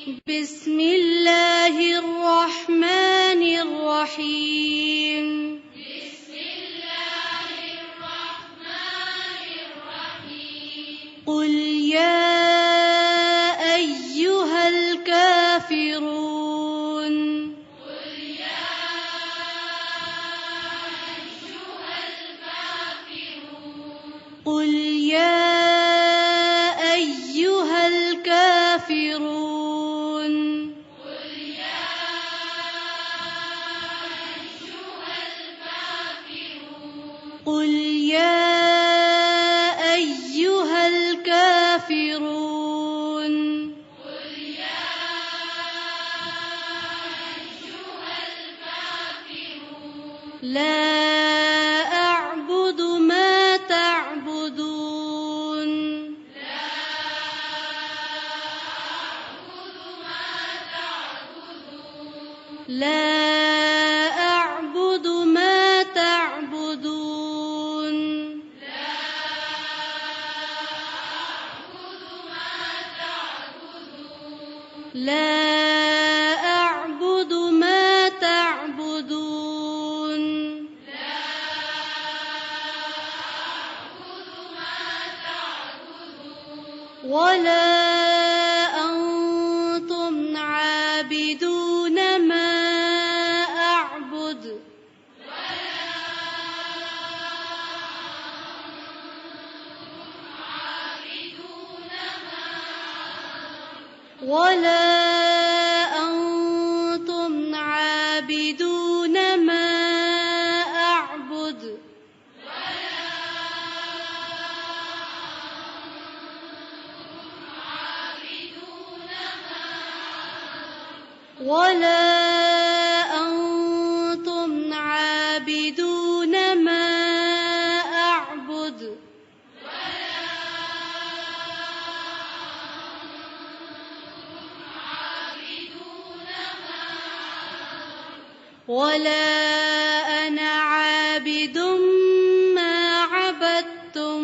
بسم الله الرحمن الرحيم. بسم الله الرحمن الرحيم. قل يا أيها الكافرون. قل يا أيها الكافرون. قل يا أيها الكافرون. قل يا أيها الكافرون. قل يا أيها الكافرون. لا أعبد ما تعبدون. لا أعبد ما تعبدون. لا أعبد ما تعبدون. لا أعبد ما تعبدون. لا أعبد ما تعبدون. ولا أنتم عابدون ما أعبد. ولا أنتم عابدون ما أعبد. ولا أنتم عابدون ما أعبد. ولا أنا عابد ما عبدتم.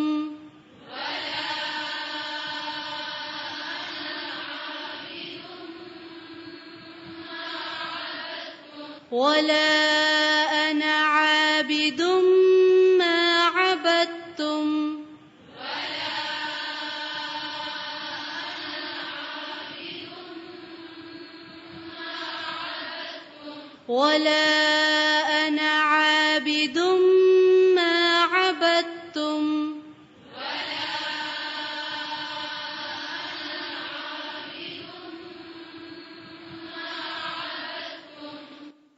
ولا أنا عابد ما عبدتم. ولا أنا عابد ما عبدتم.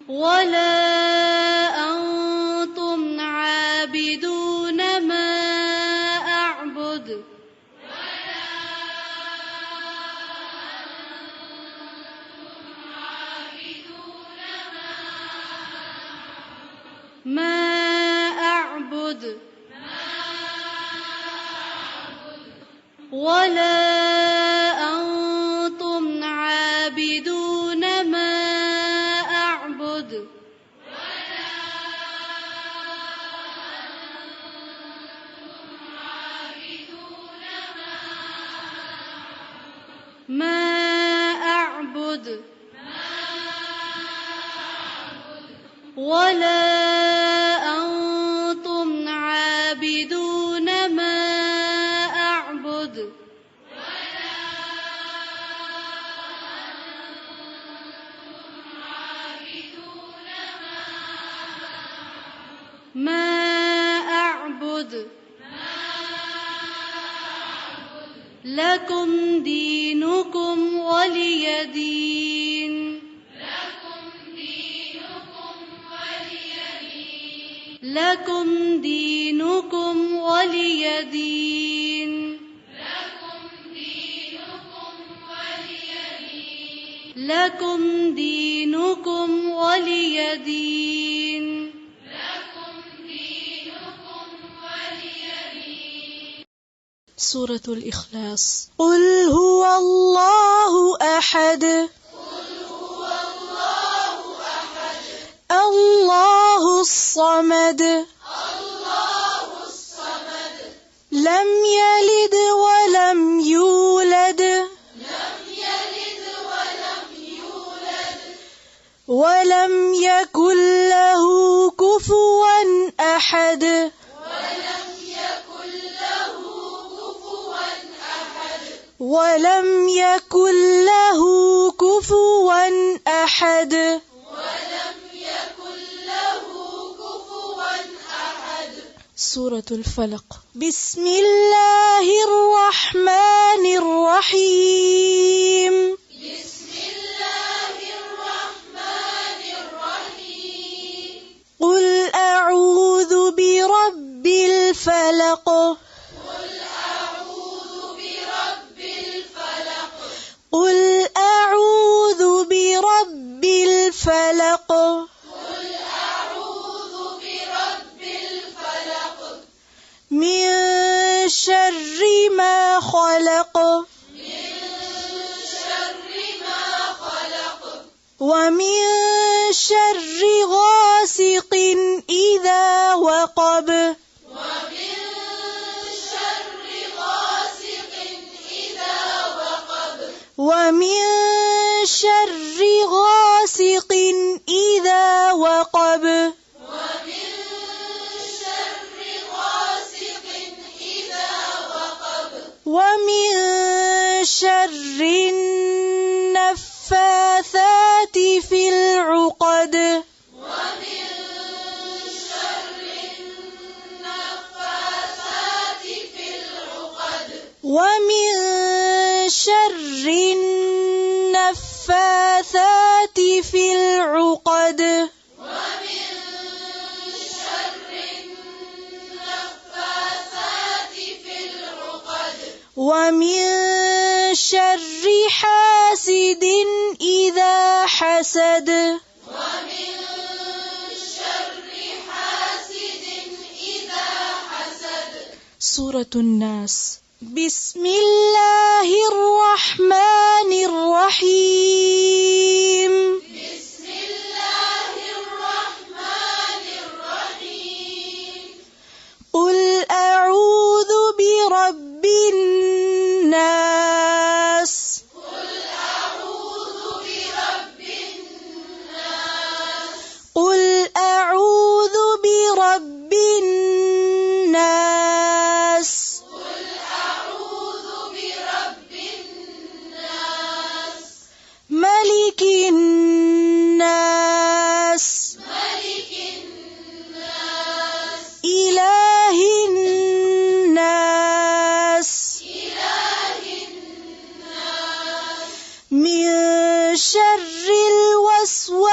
ولا أنتم عابدون ما أعبد. ما أعبد. ولا أنتم عابدون ما أعبد. ما أعبد. ولا أنتم عابدون ما أعبد. ما أعبد. لكم دينكم ولي دين. لكم دينكم ولي دين. لكم دينكم ولي دين. سورة الإخلاص. قل هو الله أحد. الله الصمد. لم يلد ولم يولد. ولم يكن له كفوا أحد. ولم يكن له كفوا أحد. سورة الفلق. بسم الله الرحمن الرحيم. قل أعوذ برب الفلق. قل أعوذ برب الفلق. من شر ما خلق. ومن شر غاسق إذا وقب. ومن شر غاسق إذا وقب. ومن شر النفاثات في العقد. ومن شر النفاثات في العقد. ومن شر حاسد إذا حسد. سورة الناس. بسم الله الرحمن الرحيم. قل أعوذ برب الناس. قل أعوذ برب الناس. ملك الناس. إله الناس. من شر الوسواس